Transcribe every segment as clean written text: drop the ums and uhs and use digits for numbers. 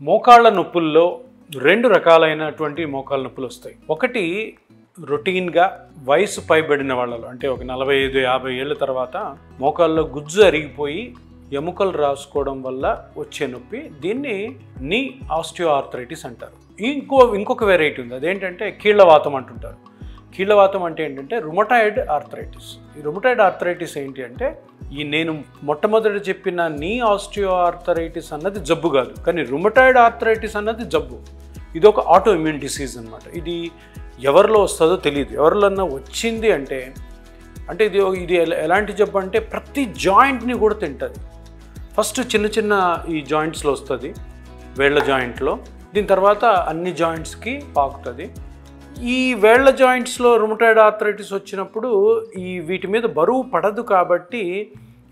మోకాళ్ళ నొప్పుల్లో రెండు రకాలైనటువంటి మోకాళ్ళ నొప్పులు వస్తాయి. ఒకటి రొటీన్గా వయసు పైబడిన వాళ్ళలో, అంటే ఒక 45-50 ఏళ్ళ తర్వాత మోకాళ్ళలో గుజ్జు అరిగిపోయి ఎముకలు రాసుకోవడం వల్ల వచ్చే నొప్పి, దీన్ని నీ ఆస్టియోఆర్థరైటిస్ అంటారు. ఇంకొక వెరైటీ ఉంది, అదేంటంటే కీళ్ళవాతం అంటుంటారు. కీళ్ళవాతం అంటే ఏంటంటే రుమటాయిడ్ ఆర్థరైటిస్. ఈ రుమటాయిడ్ ఆర్థరైటిస్ ఏంటి అంటే, నేను మొట్టమొదట చెప్పిన నీ ఆస్టియోఆర్థరైటిస్ అన్నది జబ్బు కాదు, కానీ రుమటాయిడ్ ఆర్థరైటిస్ అన్నది జబ్బు. ఇది ఒక ఆటో ఇమ్యూన్ డిసీజ్ అనమాట. ఇది ఎవరిలో వస్తుందో తెలియదు. ఎవరిలోన్నా వచ్చింది అంటే ఇది ఎలాంటి జబ్బు అంటే ప్రతి జాయింట్ని కూడా తింటుంది. ఫస్ట్ చిన్న ఈ జాయింట్స్లో వస్తుంది, వేళ్ళ జాయింట్లో. దీని తర్వాత అన్ని జాయింట్స్కి పాకుతుంది. ఈ వేళ్ళ జాయింట్స్లో రుమటాయిడ్ ఆర్థరైటిస్ వచ్చినప్పుడు వీటి మీద బరువు పడదు కాబట్టి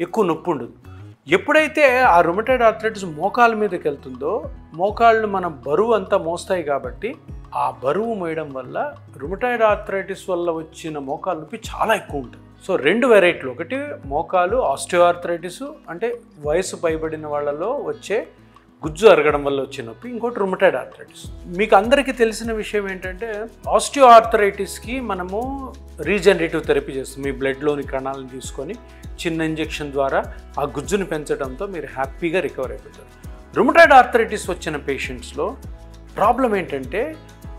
ఎక్కువ నొప్పి ఉండదు. ఎప్పుడైతే ఆ రుమటాయిడ్ ఆర్థరైటిస్ మోకాళ్ళ మీదకి వెళ్తుందో, మోకాళ్ళు మన బరువు అంతా మోస్తాయి కాబట్టి ఆ బరువు మోయడం వల్ల రుమటాయిడ్ ఆర్థరైటిస్ వల్ల వచ్చిన మోకాళ్ళ నొప్పి చాలా ఎక్కువ ఉంటుంది. సో రెండు వెరైటీలు, ఒకటి మోకాలు ఆస్టియోఆర్థరైటిస్ అంటే వయసు పైబడిన వాళ్ళలో వచ్చే గుజ్జు అరగడం వల్ల వచ్చే నొప్పి, ఇంకోటి రుమటాయిడ్ ఆర్థరైటిస్. మీకు అందరికీ తెలిసిన విషయం ఏంటంటే ఆస్టియోఆర్థరైటిస్కి మనము రీజనరేటివ్ థెరపీ చేస్తాం. మీ బ్లడ్లోని కణాలను తీసుకొని చిన్న ఇంజెక్షన్ ద్వారా ఆ గుజ్జుని పెంచడంతో మీరు హ్యాపీగా రికవర్ అయిపోతారు. రుమటాయిడ్ ఆర్థరైటిస్ వచ్చిన పేషెంట్స్లో ప్రాబ్లం ఏంటంటే,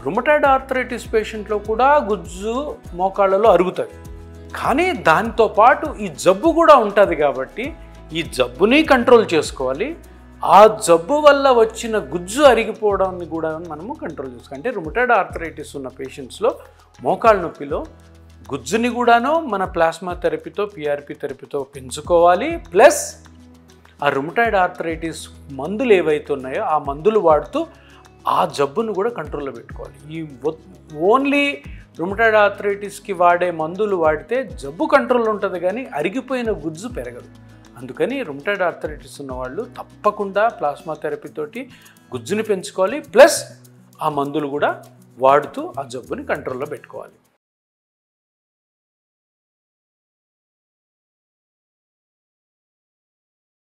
రుమటాయిడ్ ఆర్థరైటిస్ పేషెంట్లో కూడా గుజ్జు మోకాళ్ళలో అరుగుతుంది, కానీ దాంతోపాటు ఈ జబ్బు కూడా ఉంటుంది కాబట్టి ఈ జబ్బుని కంట్రోల్ చేసుకోవాలి. ఆ జబ్బు వల్ల వచ్చిన గుజ్జు అరిగిపోవడాన్ని కూడా మనము కంట్రోల్ చేసుకోవాలి. అంటే రుమటాయిడ్ ఆర్థరైటిస్ ఉన్న పేషెంట్స్లో మోకాళ్ళ నొప్పిలో గుజ్జుని కూడాను మన ప్లాస్మా థెరపీతో, పిఆర్పి థెరపీతో పెంచుకోవాలి. ప్లస్ ఆ రుమటాయిడ్ ఆర్థరైటిస్ మందులు ఏవైతే ఉన్నాయో ఆ మందులు వాడుతూ ఆ జబ్బును కూడా కంట్రోల్లో పెట్టుకోవాలి. ఓన్లీ రుమటాయిడ్ ఆర్థరైటిస్కి వాడే మందులు వాడితే జబ్బు కంట్రోల్లో ఉంటుంది, కానీ అరిగిపోయిన గుజ్జు పెరగదు. అందుకని రుమటాయిడ్ ఆర్థరైటిస్ ఉన్నవాళ్ళు తప్పకుండా ప్లాస్మా థెరపీతోటి గుజ్జుని పెంచుకోవాలి. ప్లస్ ఆ మందులు కూడా వాడుతూ ఆ జబ్బుని కంట్రోల్లో పెట్టుకోవాలి.